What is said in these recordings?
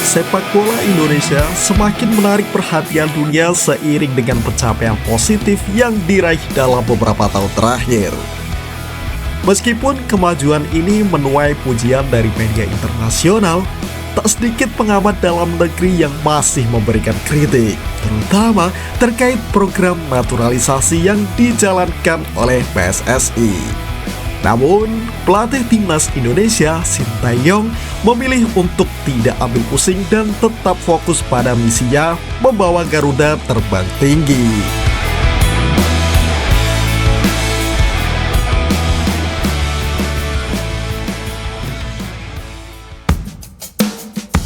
Sepak bola Indonesia semakin menarik perhatian dunia seiring dengan pencapaian positif yang diraih dalam beberapa tahun terakhir. Meskipun kemajuan ini menuai pujian dari media internasional, tak sedikit pengamat dalam negeri yang masih memberikan kritik, terutama terkait program naturalisasi yang dijalankan oleh PSSI. Namun, pelatih timnas Indonesia, Sintayong, memilih untuk tidak ambil pusing dan tetap fokus pada misinya membawa Garuda terbang tinggi.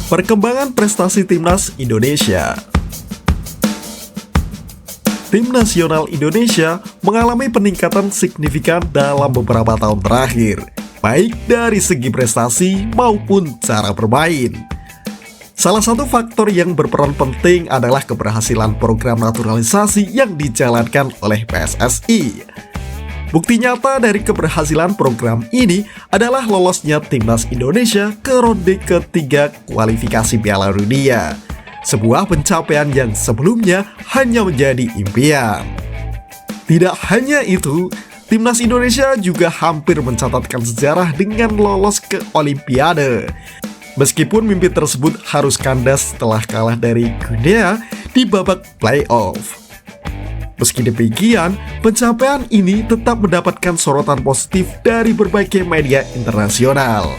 Perkembangan prestasi timnas Indonesia. Tim nasional Indonesia mengalami peningkatan signifikan dalam beberapa tahun terakhir, baik dari segi prestasi maupun cara bermain. Salah satu faktor yang berperan penting adalah keberhasilan program naturalisasi yang dijalankan oleh PSSI. Bukti nyata dari keberhasilan program ini adalah lolosnya timnas Indonesia ke ronde ketiga kualifikasi Piala Dunia. Sebuah pencapaian yang sebelumnya hanya menjadi impian. Tidak hanya itu, timnas Indonesia juga hampir mencatatkan sejarah dengan lolos ke Olimpiade. Meskipun mimpi tersebut harus kandas setelah kalah dari Guinea di babak playoff. Meski demikian, pencapaian ini tetap mendapatkan sorotan positif dari berbagai media internasional.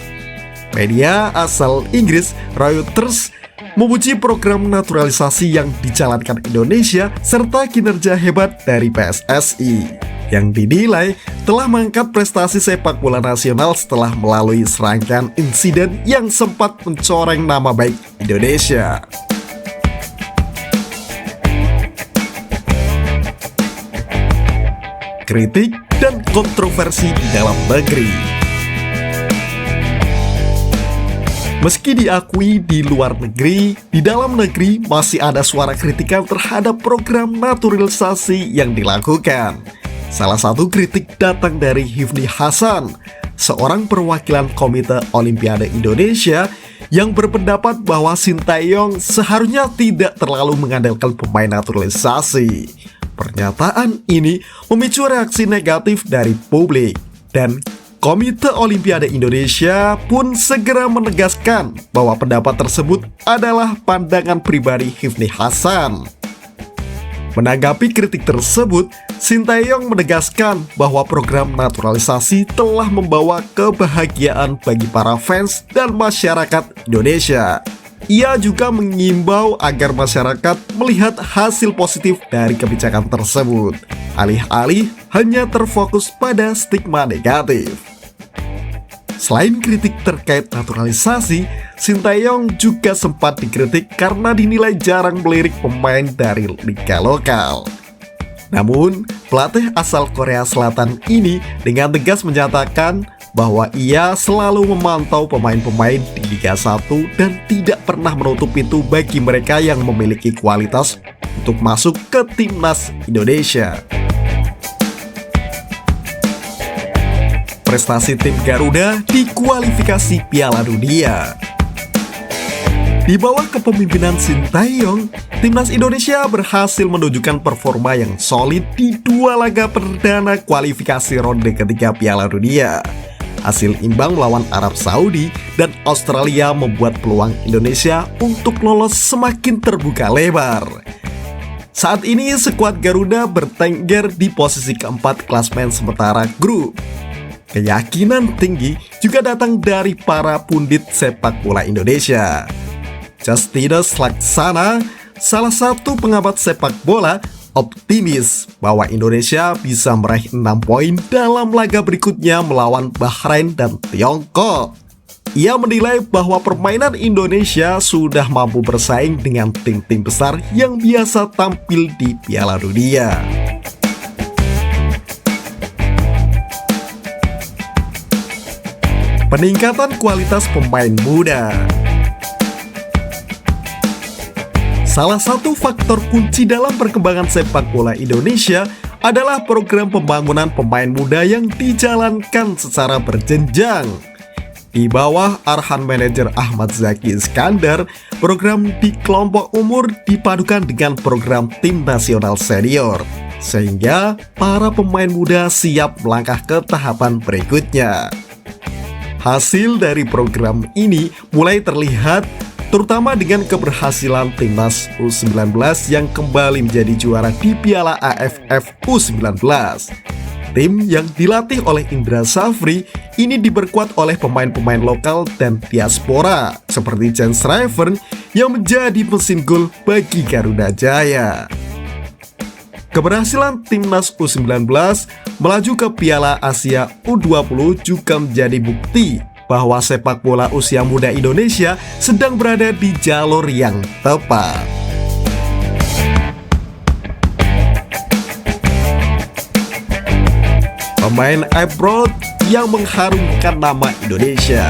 Media asal Inggris, Reuters, memuji program naturalisasi yang dijalankan Indonesia serta kinerja hebat dari PSSI yang dinilai telah mengangkat prestasi sepak bola nasional setelah melalui serangkaian insiden yang sempat mencoreng nama baik Indonesia. Kritik dan kontroversi di dalam negeri. Meski diakui di luar negeri, di dalam negeri masih ada suara kritikan terhadap program naturalisasi yang dilakukan. Salah satu kritik datang dari Hifni Hasan, seorang perwakilan Komite Olimpiade Indonesia yang berpendapat bahwa Sintayong seharusnya tidak terlalu mengandalkan pemain naturalisasi. Pernyataan ini memicu reaksi negatif dari publik, dan Komite Olimpiade Indonesia pun segera menegaskan bahwa pendapat tersebut adalah pandangan pribadi Hifni Hasan. Menanggapi kritik tersebut, Sintayong menegaskan bahwa program naturalisasi telah membawa kebahagiaan bagi para fans dan masyarakat Indonesia. Ia juga mengimbau agar masyarakat melihat hasil positif dari kebijakan tersebut, alih-alih hanya terfokus pada stigma negatif. Selain kritik terkait naturalisasi, Sintayong juga sempat dikritik karena dinilai jarang melirik pemain dari liga lokal. Namun, pelatih asal Korea Selatan ini dengan tegas menyatakan bahwa ia selalu memantau pemain-pemain di Liga 1 dan tidak pernah menutup pintu bagi mereka yang memiliki kualitas untuk masuk ke timnas Indonesia. Prestasi tim Garuda di kualifikasi Piala Dunia. Di bawah kepemimpinan Sintayong, timnas Indonesia berhasil menunjukkan performa yang solid di dua laga perdana kualifikasi ronde ketiga Piala Dunia. Hasil imbang melawan Arab Saudi dan Australia membuat peluang Indonesia untuk lolos semakin terbuka lebar. Saat ini skuad Garuda bertengger di posisi keempat klasmen sementara grup. Keyakinan tinggi juga datang dari para pundit sepak bola Indonesia. Justinus Laksana, salah satu pengamat sepak bola, optimis bahwa Indonesia bisa meraih 6 poin dalam laga berikutnya melawan Bahrain dan Tiongkok. Ia menilai bahwa permainan Indonesia sudah mampu bersaing dengan tim-tim besar yang biasa tampil di Piala Dunia. Peningkatan kualitas pemain muda. Salah satu faktor kunci dalam perkembangan sepak bola Indonesia adalah program pembangunan pemain muda yang dijalankan secara berjenjang. Di bawah arahan manajer Ahmad Zaki Iskandar, program di kelompok umur dipadukan dengan program tim nasional senior, sehingga para pemain muda siap melangkah ke tahapan berikutnya. Hasil dari program ini mulai terlihat terutama dengan keberhasilan timnas U19 yang kembali menjadi juara di Piala AFF U19. Tim yang dilatih oleh Indra Safri ini diperkuat oleh pemain-pemain lokal dan diaspora seperti Jens Schrijver yang menjadi mesin gol bagi Garuda Jaya. Keberhasilan timnas U19 melaju ke Piala Asia U20 juga menjadi bukti bahwa sepak bola usia muda Indonesia sedang berada di jalur yang tepat. Pemain abroad yang mengharumkan nama Indonesia.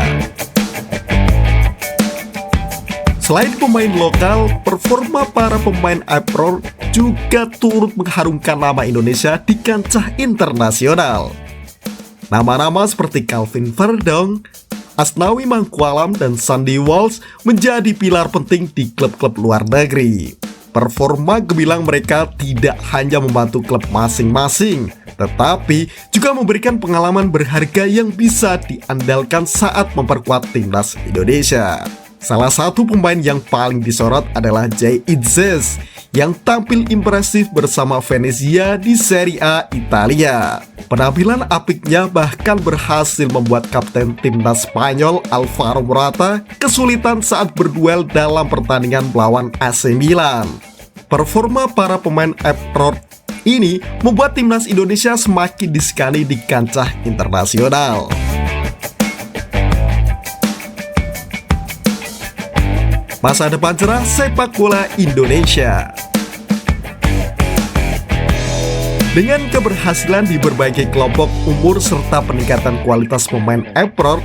Selain pemain lokal, performa para pemain abroad juga turut mengharumkan nama Indonesia di kancah internasional. Nama-nama seperti Calvin Verdong, Asnawi Mangkualam, dan Sandy Walsh menjadi pilar penting di klub-klub luar negeri. Performa gemilang mereka tidak hanya membantu klub masing-masing, tetapi juga memberikan pengalaman berharga yang bisa diandalkan saat memperkuat timnas Indonesia. Salah satu pemain yang paling disorot adalah Jay Itzes yang tampil impresif bersama Venezia di Serie A Italia. Penampilan apiknya bahkan berhasil membuat kapten timnas Spanyol Alvaro Morata kesulitan saat berduel dalam pertandingan melawan AC Milan. Performa para pemain abroad ini membuat timnas Indonesia semakin disegani di kancah internasional. Masa depan cerah sepak bola Indonesia. Dengan keberhasilan di berbagai kelompok umur serta peningkatan kualitas pemain abroad,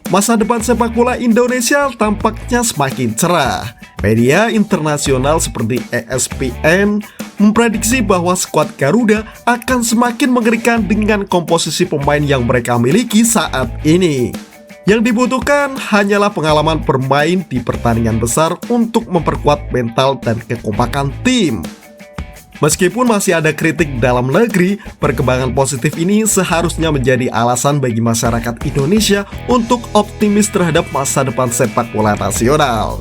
masa depan sepak bola Indonesia tampaknya semakin cerah. Media internasional seperti ESPN memprediksi bahwa skuad Garuda akan semakin mengerikan dengan komposisi pemain yang mereka miliki saat ini. Yang dibutuhkan hanyalah pengalaman bermain di pertandingan besar untuk memperkuat mental dan kekompakan tim. Meskipun masih ada kritik dalam negeri, perkembangan positif ini seharusnya menjadi alasan bagi masyarakat Indonesia untuk optimis terhadap masa depan sepak bola nasional.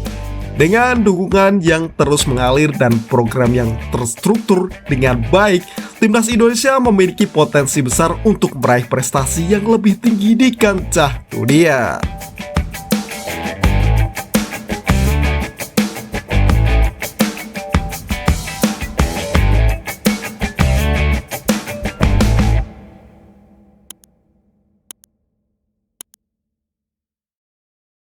Dengan dukungan yang terus mengalir dan program yang terstruktur dengan baik, timnas Indonesia memiliki potensi besar untuk meraih prestasi yang lebih tinggi di kancah dunia.